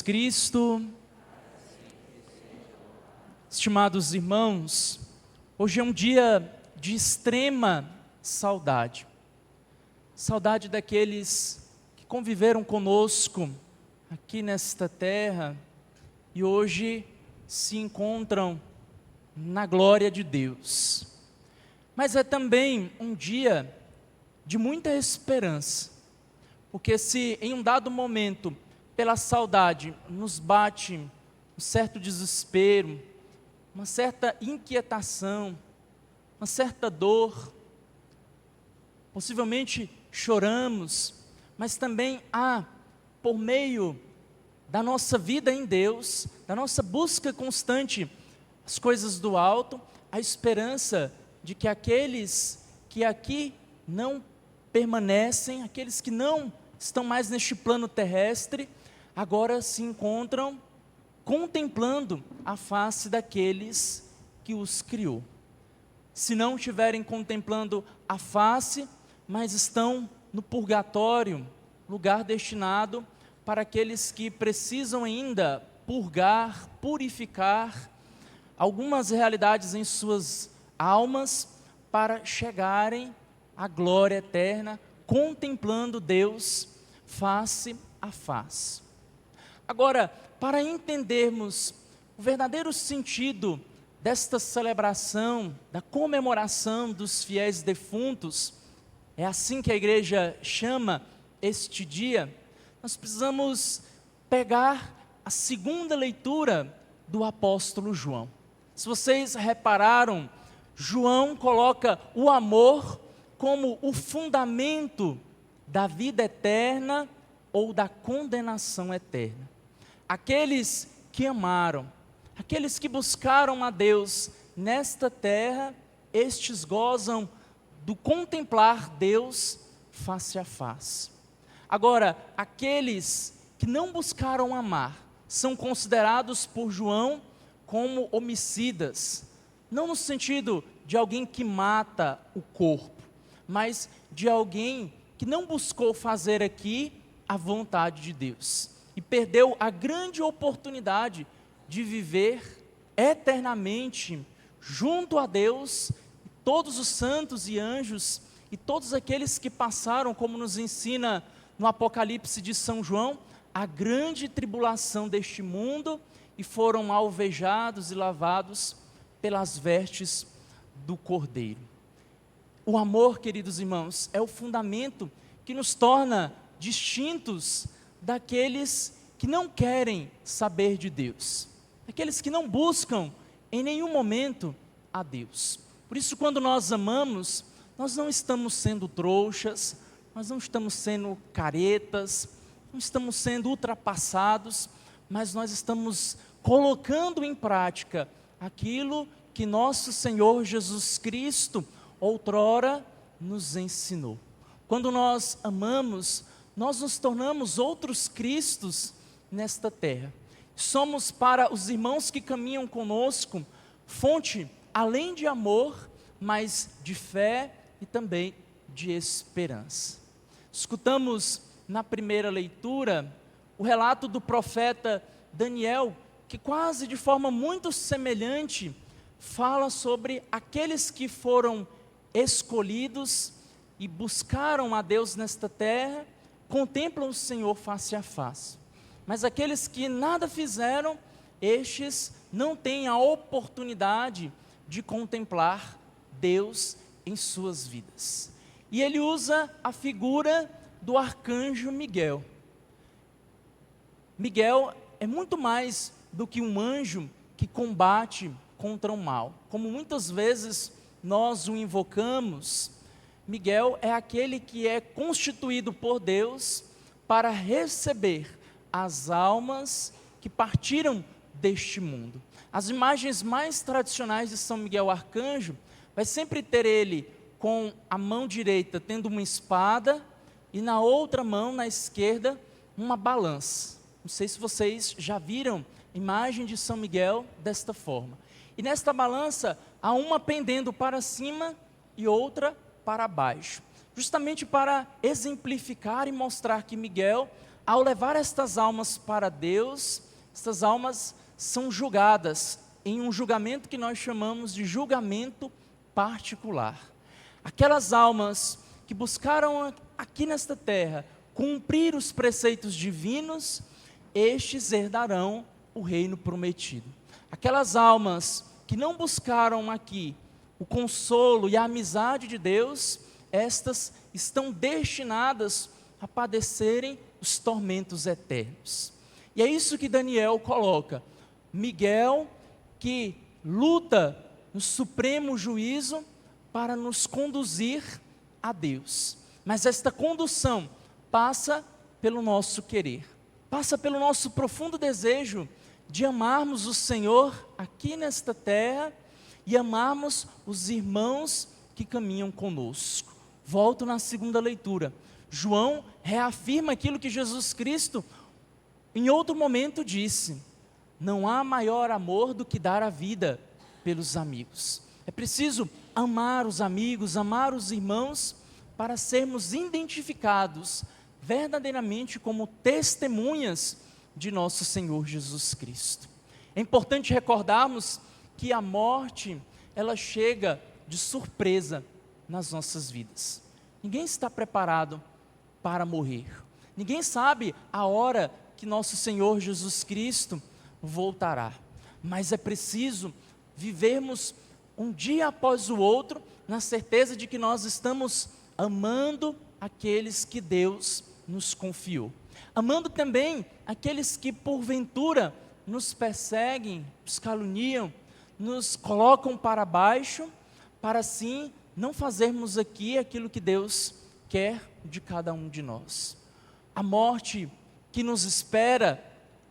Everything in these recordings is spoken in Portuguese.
Cristo. Estimados irmãos, hoje é um dia de extrema saudade. Saudade daqueles que conviveram conosco aqui nesta terra e hoje se encontram na glória de Deus. Mas é também um dia de muita esperança, porque se em um dado momento, pela saudade, nos bate um certo desespero, uma certa inquietação, uma certa dor, possivelmente choramos, mas também há, por meio da nossa vida em Deus, da nossa busca constante às coisas do alto, a esperança de que aqueles que aqui não permanecem, aqueles que não estão mais neste plano terrestre, agora se encontram contemplando a face daqueles que os criou. Se não estiverem contemplando a face, mas estão no purgatório, lugar destinado para aqueles que precisam ainda purgar, purificar algumas realidades em suas almas para chegarem à glória eterna, contemplando Deus face a face. Agora, para entendermos o verdadeiro sentido desta celebração, da comemoração dos fiéis defuntos, é assim que a igreja chama este dia, nós precisamos pegar a segunda leitura do apóstolo João. Se vocês repararam, João coloca o amor como o fundamento da vida eterna ou da condenação eterna. Aqueles que amaram, aqueles que buscaram a Deus nesta terra, estes gozam do contemplar Deus face a face. Agora, aqueles que não buscaram amar, são considerados por João como homicidas, não no sentido de alguém que mata o corpo, mas de alguém que não buscou fazer aqui a vontade de Deus e perdeu a grande oportunidade de viver eternamente junto a Deus, todos os santos e anjos e todos aqueles que passaram, como nos ensina no Apocalipse de São João, a grande tribulação deste mundo e foram alvejados e lavados pelas vestes do Cordeiro. O amor, queridos irmãos, é o fundamento que nos torna distintos daqueles que não querem saber de Deus, aqueles que não buscam em nenhum momento a Deus. Por isso, quando nós amamos, nós não estamos sendo trouxas, nós não estamos sendo caretas, não estamos sendo ultrapassados, mas nós estamos colocando em prática aquilo que nosso Senhor Jesus Cristo outrora nos ensinou. Quando nós amamos, nós nos tornamos outros Cristos nesta terra. Somos para os irmãos que caminham conosco fonte, além de amor, mas de fé e também de esperança. Escutamos na primeira leitura o relato do profeta Daniel, que quase de forma muito semelhante fala sobre aqueles que foram escolhidos e buscaram a Deus nesta terra, contemplam o Senhor face a face. Mas aqueles que nada fizeram, estes não têm a oportunidade de contemplar Deus em suas vidas. E ele usa a figura do arcanjo Miguel. Miguel é muito mais do que um anjo que combate contra o mal. Como muitas vezes nós o invocamos, Miguel é aquele que é constituído por Deus para receber as almas que partiram deste mundo. As imagens mais tradicionais de São Miguel Arcanjo vai sempre ter ele com a mão direita tendo uma espada e na outra mão, na esquerda, uma balança. Não sei se vocês já viram imagem de São Miguel desta forma. E nesta balança há uma pendendo para cima e outra para baixo, justamente para exemplificar e mostrar que Miguel, ao levar estas almas para Deus, estas almas são julgadas em um julgamento que nós chamamos de julgamento particular. Aquelas almas que buscaram aqui nesta terra cumprir os preceitos divinos, estes herdarão o reino prometido. Aquelas almas que não buscaram aqui o consolo e a amizade de Deus, estas estão destinadas a padecerem os tormentos eternos. E é isso que Daniel coloca. Miguel, que luta no supremo juízo para nos conduzir a Deus. Mas esta condução passa pelo nosso querer, passa pelo nosso profundo desejo de amarmos o Senhor aqui nesta terra e amarmos os irmãos que caminham conosco. Volto na segunda leitura. João reafirma aquilo que Jesus Cristo, em outro momento, disse: não há maior amor do que dar a vida pelos amigos. É preciso amar os amigos, amar os irmãos, para sermos identificados verdadeiramente como testemunhas de nosso Senhor Jesus Cristo. É importante recordarmos que a morte, ela chega de surpresa nas nossas vidas. Ninguém está preparado para morrer. Ninguém sabe a hora que nosso Senhor Jesus Cristo voltará. Mas é preciso vivermos um dia após o outro, na certeza de que nós estamos amando aqueles que Deus nos confiou. Amando também aqueles que porventura nos perseguem, nos caluniam, nos colocam para baixo, para assim não fazermos aqui aquilo que Deus quer de cada um de nós. A morte que nos espera,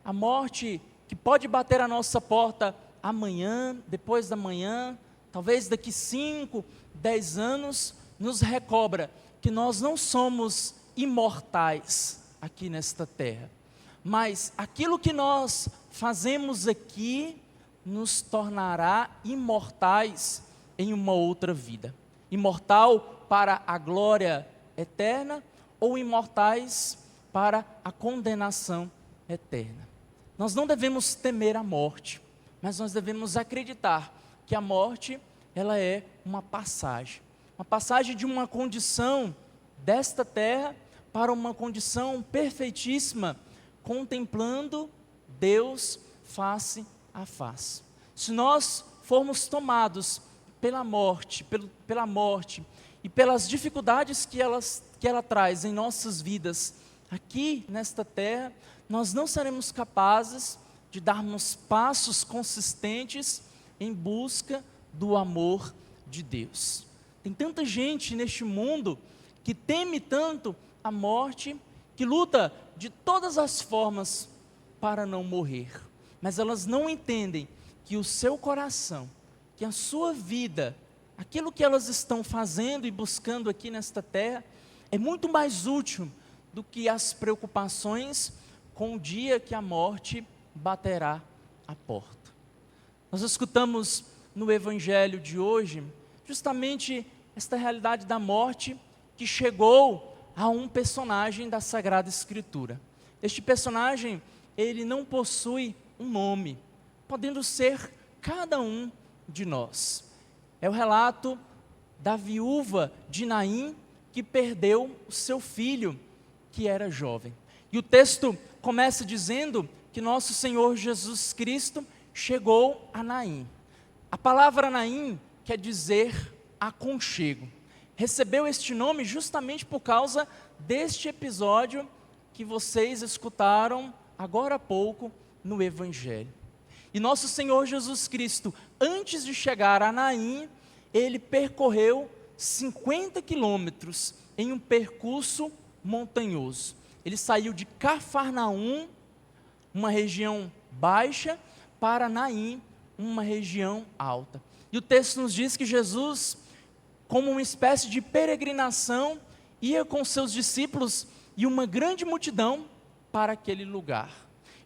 a morte que pode bater a nossa porta amanhã, depois da manhã, talvez daqui 5, 10 anos, nos recobra que nós não somos imortais aqui nesta terra, mas aquilo que nós fazemos aqui nos tornará imortais em uma outra vida. Imortal para a glória eterna ou imortais para a condenação eterna. Nós não devemos temer a morte, mas nós devemos acreditar que a morte, ela é uma passagem de uma condição desta terra para uma condição perfeitíssima, contemplando Deus face a face. Se nós formos tomados pela morte e pelas dificuldades que ela traz em nossas vidas aqui nesta terra, nós não seremos capazes de darmos passos consistentes em busca do amor de Deus. Tem tanta gente neste mundo que teme tanto a morte, que luta de todas as formas para não morrer, mas elas não entendem que o seu coração, que a sua vida, aquilo que elas estão fazendo e buscando aqui nesta terra, é muito mais útil do que as preocupações com o dia que a morte baterá à porta. Nós escutamos no Evangelho de hoje, justamente esta realidade da morte que chegou a um personagem da Sagrada Escritura. Este personagem, ele não possui um nome, podendo ser cada um de nós. É o relato da viúva de Naim, que perdeu o seu filho, que era jovem. E o texto começa dizendo que nosso Senhor Jesus Cristo chegou a Naim. A palavra Naim quer dizer aconchego. Recebeu este nome justamente por causa deste episódio que vocês escutaram agora há pouco no Evangelho. E nosso Senhor Jesus Cristo, antes de chegar a Naim, ele percorreu 50 quilômetros em um percurso montanhoso. Ele saiu de Cafarnaum, uma região baixa, para Naim, uma região alta. E o texto nos diz que Jesus, como uma espécie de peregrinação, ia com seus discípulos e uma grande multidão para aquele lugar.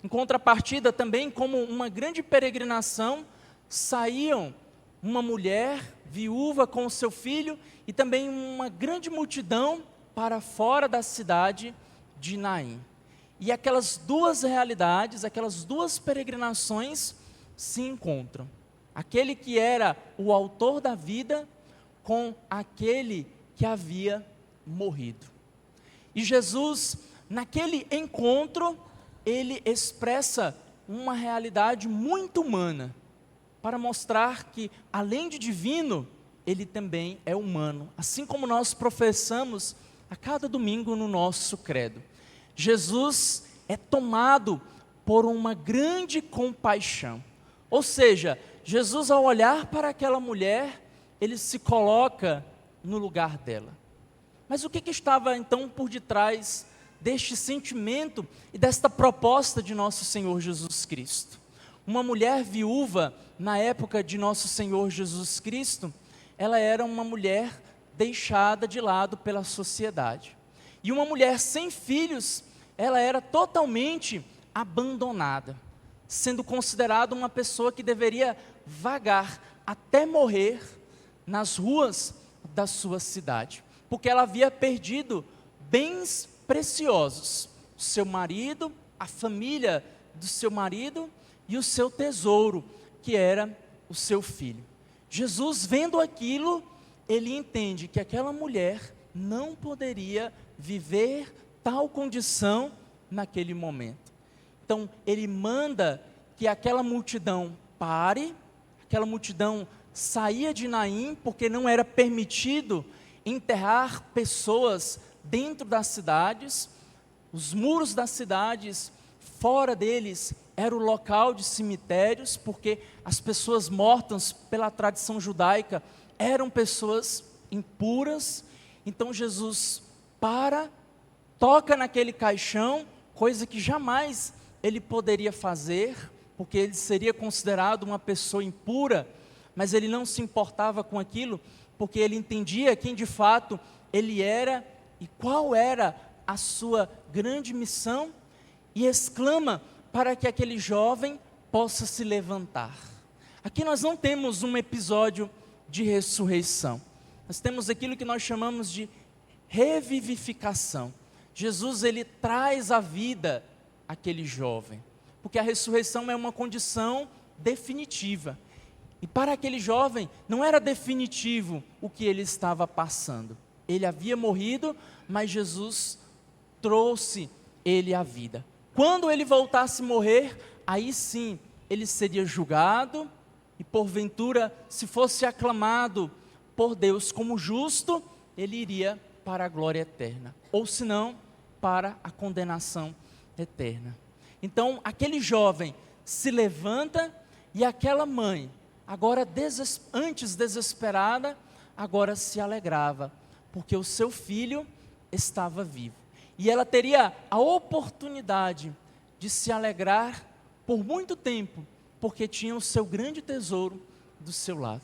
Em contrapartida, também como uma grande peregrinação, saíam uma mulher viúva com o seu filho e também uma grande multidão para fora da cidade de Naim. e aquelas duas realidades, aquelas duas peregrinações se encontram. Aquele que era o autor da vida com aquele que havia morrido. E Jesus, naquele encontro, ele expressa uma realidade muito humana, para mostrar que, além de divino, ele também é humano, assim como nós professamos a cada domingo no nosso credo. Jesus é tomado por uma grande compaixão, ou seja, Jesus, ao olhar para aquela mulher, ele se coloca no lugar dela. Mas o que estava então por detrás deste sentimento e desta proposta de nosso Senhor Jesus Cristo? Uma mulher viúva, na época de nosso Senhor Jesus Cristo, ela era uma mulher deixada de lado pela sociedade. E uma mulher sem filhos, ela era totalmente abandonada, sendo considerada uma pessoa que deveria vagar até morrer nas ruas da sua cidade, porque ela havia perdido bens preciosos, o seu marido, a família do seu marido e o seu tesouro, que era o seu filho. Jesus, vendo aquilo, ele entende que aquela mulher não poderia viver tal condição naquele momento. Então, ele manda que aquela multidão pare, aquela multidão saía de Naim, porque não era permitido enterrar pessoas dentro das cidades. Os muros das cidades, fora deles, era o local de cemitérios, porque as pessoas mortas pela tradição judaica eram pessoas impuras. Então Jesus toca naquele caixão, coisa que jamais ele poderia fazer, porque ele seria considerado uma pessoa impura, mas ele não se importava com aquilo, porque ele entendia quem de fato ele era e qual era a sua grande missão, e exclama para que aquele jovem possa se levantar. Aqui nós não temos um episódio de ressurreição, nós temos aquilo que nós chamamos de revivificação. Jesus, ele traz à vida aquele jovem, porque a ressurreição é uma condição definitiva, e para aquele jovem não era definitivo o que ele estava passando. Ele havia morrido, mas Jesus trouxe ele à vida. Quando ele voltasse a morrer, aí sim, ele seria julgado, e porventura, se fosse aclamado por Deus como justo, ele iria para a glória eterna, ou se não, para a condenação eterna. Então, aquele jovem se levanta, e aquela mãe, agora antes desesperada, agora se alegrava, porque o seu filho estava vivo. E ela teria a oportunidade de se alegrar por muito tempo, porque tinha o seu grande tesouro do seu lado.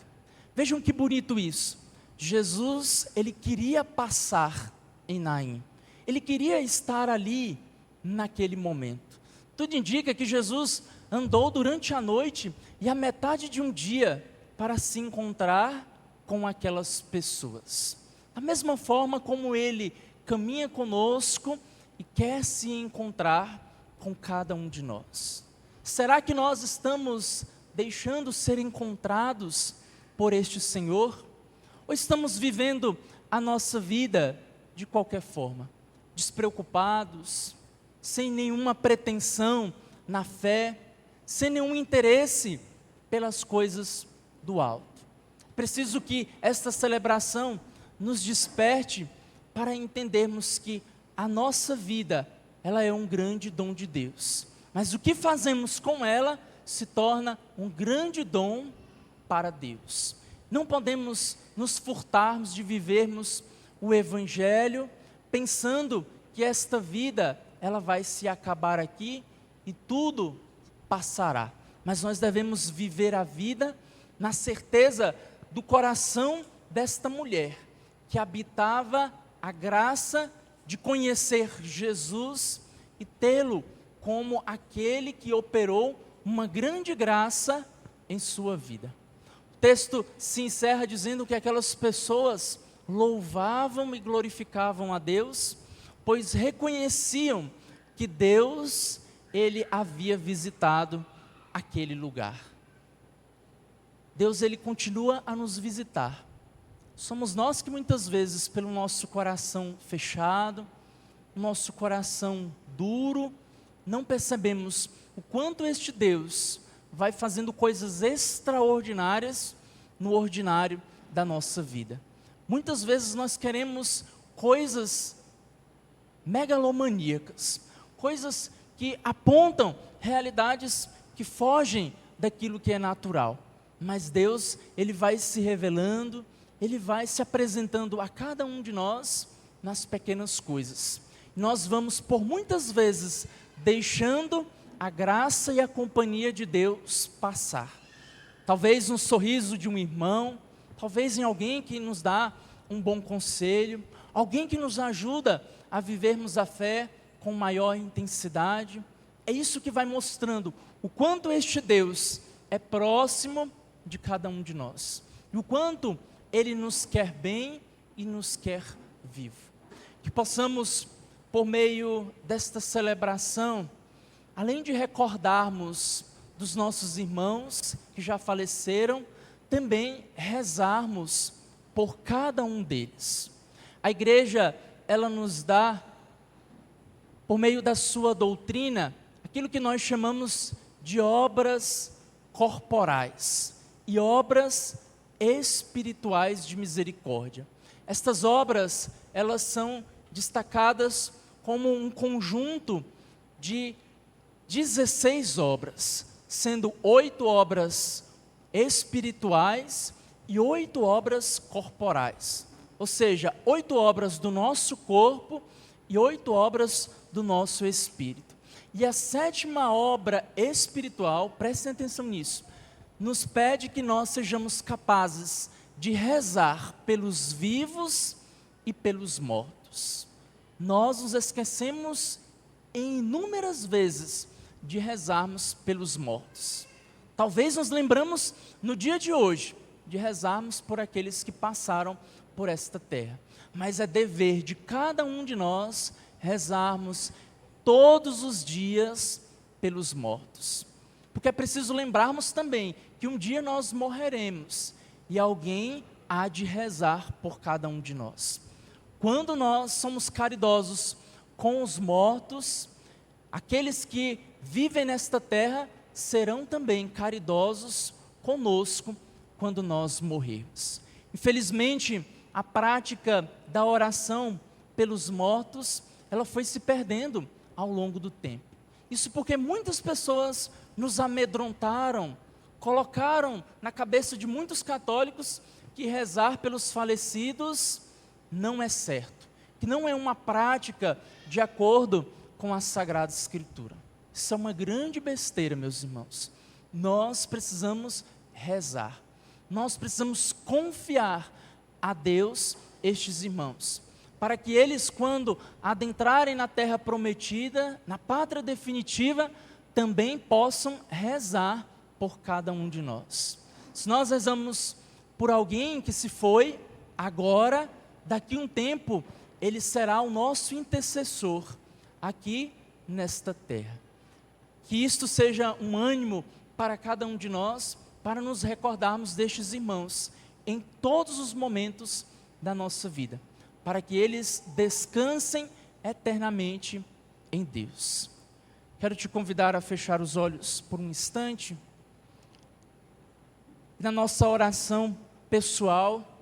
Vejam que bonito isso. Jesus, ele queria passar em Naim. Ele queria estar ali naquele momento. Tudo indica que Jesus andou durante a noite e a metade de um dia para se encontrar com aquelas pessoas. Da mesma forma como ele caminha conosco e quer se encontrar com cada um de nós. Será que nós estamos deixando ser encontrados por este Senhor? Ou estamos vivendo a nossa vida de qualquer forma, despreocupados, sem nenhuma pretensão na fé, sem nenhum interesse pelas coisas do alto? Preciso que esta celebração nos desperte para entendermos que a nossa vida, ela é um grande dom de Deus, mas o que fazemos com ela se torna um grande dom para Deus. Não podemos nos furtarmos de vivermos o Evangelho pensando que esta vida, ela vai se acabar aqui e tudo passará, mas nós devemos viver a vida na certeza do coração desta mulher, que habitava a graça de conhecer Jesus e tê-lo como aquele que operou uma grande graça em sua vida. O texto se encerra dizendo que aquelas pessoas louvavam e glorificavam a Deus, pois reconheciam que Deus, Ele havia visitado aquele lugar. Deus, Ele continua a nos visitar. Somos nós que muitas vezes, pelo nosso coração fechado, nosso coração duro, não percebemos o quanto este Deus vai fazendo coisas extraordinárias no ordinário da nossa vida. Muitas vezes nós queremos coisas megalomaníacas, coisas que apontam realidades que fogem daquilo que é natural. Mas Deus, Ele vai se revelando, Ele vai se apresentando a cada um de nós nas pequenas coisas. Nós vamos por muitas vezes deixando a graça e a companhia de Deus passar. Talvez no sorriso de um irmão, talvez em alguém que nos dá um bom conselho, alguém que nos ajuda a vivermos a fé com maior intensidade. É isso que vai mostrando o quanto este Deus é próximo de cada um de nós. E o quanto Ele nos quer bem e nos quer vivo. Que possamos, por meio desta celebração, além de recordarmos dos nossos irmãos que já faleceram, também rezarmos por cada um deles. A igreja, ela nos dá, por meio da sua doutrina, aquilo que nós chamamos de obras corporais e obras espirituais de misericórdia. Estas obras, elas são destacadas como um conjunto de 16 obras, sendo 8 obras espirituais e 8 obras corporais. Ou seja, 8 obras do nosso corpo e 8 obras do nosso espírito. E a 7ª obra espiritual, prestem atenção nisso, nos pede que nós sejamos capazes de rezar pelos vivos e pelos mortos. Nós nos esquecemos em inúmeras vezes de rezarmos pelos mortos. Talvez nos lembramos no dia de hoje de rezarmos por aqueles que passaram por esta terra. Mas é dever de cada um de nós rezarmos todos os dias pelos mortos. Porque é preciso lembrarmos também que um dia nós morreremos e alguém há de rezar por cada um de nós. Quando nós somos caridosos com os mortos, aqueles que vivem nesta terra serão também caridosos conosco quando nós morrermos. Infelizmente, a prática da oração pelos mortos, ela foi se perdendo ao longo do tempo. Isso porque muitas pessoas nos amedrontaram, colocaram na cabeça de muitos católicos que rezar pelos falecidos não é certo, que não é uma prática de acordo com a Sagrada Escritura. Isso é uma grande besteira, meus irmãos. Nós precisamos rezar, nós precisamos confiar a Deus estes irmãos, para que eles, quando adentrarem na terra prometida, na pátria definitiva, também possam rezar por cada um de nós. Se nós rezamos por alguém que se foi, agora, daqui a um tempo, ele será o nosso intercessor aqui nesta terra. Que isto seja um ânimo para cada um de nós, para nos recordarmos destes irmãos em todos os momentos da nossa vida, para que eles descansem eternamente em Deus. Quero te convidar a fechar os olhos por um instante. Na nossa oração pessoal,